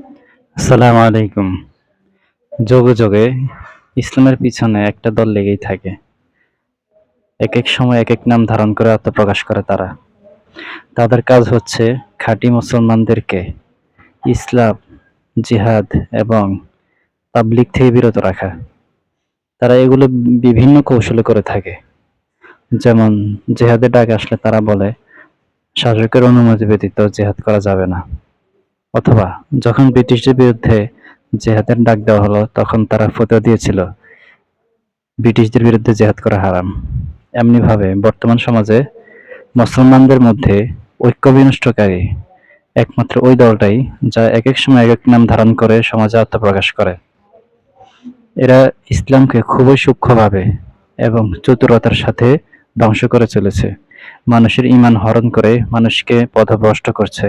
আসসালামু আলাইকুম। যোগে যোগে ইসলামের পিছনে একটা দল লেগেই থাকে। একেক সময় একেক নাম ধারণ করে আত্মপ্রকাশ করে তারা। তাদের কাজ হচ্ছে খাঁটি মুসলমানদেরকে ইসলাম, জিহাদ এবং তাবলীগ থেকে বিরত রাখা। তারা এগুলো বিভিন্ন কৌশলে করে থাকে। যেমন জিহাদের ডাক আসলে তারা বলে, শাসকের অনুমতি ব্যতীত জিহাদ করা যাবে না। অথবা যখন ব্রিটিশদের বিরুদ্ধে জিহাদের ডাক দেওয়া হলো তখন তারা ফতোয়া দিয়েছিল ব্রিটিশদের বিরুদ্ধে জিহাদ করা হারাম। এমনিভাবে বর্তমান সমাজে মুসলমানদের মধ্যে ঐক্য বিনষ্টকারী একমাত্র ওই দলটাই যা একেক সময় একেক নাম ধারণ করে সমাজে আত্মপ্রকাশ করে। এরা ইসলামকে খুবই সূক্ষ্মভাবে এবং চতুরতার সাথে ধ্বংস করে চলেছে। মানুষের ঈমান হরণ করে মানুষকে পথভ্রষ্ট করছে।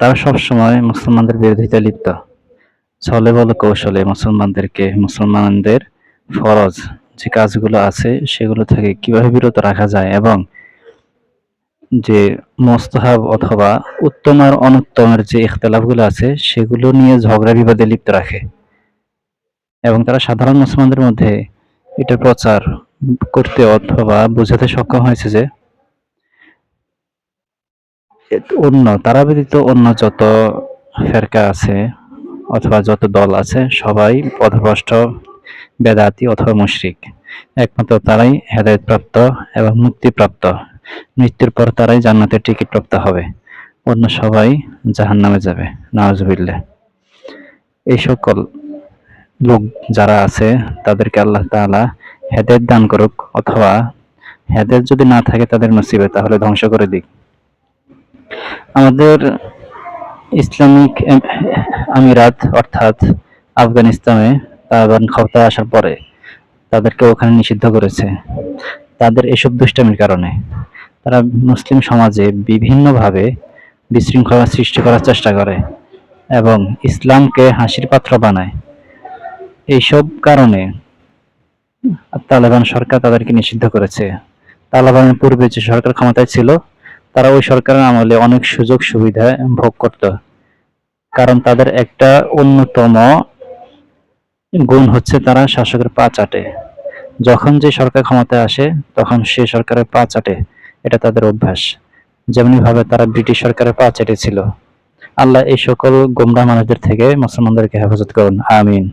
তারা সবসময় মুসলমানদের বিরোধিতায় লিপ্ত। ছলে বলে কৌশলে মুসলমানদের ফরজ যে কাজগুলো আছে সেগুলো থেকে কিভাবে বিরত রাখা যায় এবং যে মোস্তাহাব অথবা উত্তম আর অনুত্তমের যে ইখতিলাফগুলো আছে সেগুলো নিয়ে ঝগড়া বিবাদে লিপ্ত রাখে এবং তারা সাধারণ মুসলমানদের মধ্যে এটা প্রচার করতে অথবা বোঝাতে সক্ষম হয়েছে যে তারা ব্যতীত অন্য যত ফেরকা আছে অথবা যত দল আছে সবাই পথভ্রষ্ট, বেদাতি অথবা মুশরিক। একমাত্র তারাই হেদায়েতপ্রাপ্ত এবং মুক্তিপ্রাপ্ত। মৃত্যুর পর তারাই জান্নাতের টিকিট প্রাপ্ত হবে। অন্য সবাই জাহান্নামে যাবে। নাউজুবিল্লাহ। এই সকল লোক যারা আছে তাদেরকে আল্লাহ তাআলা হেদায়েত দান করুক, অথবা হেদায়েত যদি না থাকে তাদের নসিবে তাহলে ধ্বংস করে দিক। আমাদের ইসলামিক আমিরাত অর্থাৎ আফগানিস্তানে তালেবান ক্ষমতায় আসার পরে তাদেরকে ওখানে নিষিদ্ধ করেছে তাদের এসব দুষ্টামির কারণে। তারা মুসলিম সমাজে বিভিন্নভাবে বিশৃঙ্খলা সৃষ্টি করার চেষ্টা করে এবং ইসলামকে হাসির পাত্র বানায়। এইসব কারণে তালেবান সরকার তাদেরকে নিষিদ্ধ করেছে। তালেবানের পূর্বে যে সরকার ক্ষমতায় ছিল তারা ওই সরকারের আমলে অনেক সুযোগ সুবিধা ভোগ করত, কারণ তাদের একটা অন্যতম গুণ হচ্ছে তারা শাসকের পা চাটে। যখন যে সরকার ক্ষমতায় আসে তখন সে সরকারের পা চাটে, এটা তাদের অভ্যাস। যেমনি ভাবে তারা ব্রিটিশ সরকারের পা চেটেছিল। আল্লাহ এই সকল গোমরাহ মানুষদের থেকে মুসলমানদেরকে হেফাজত করুন, আমিন।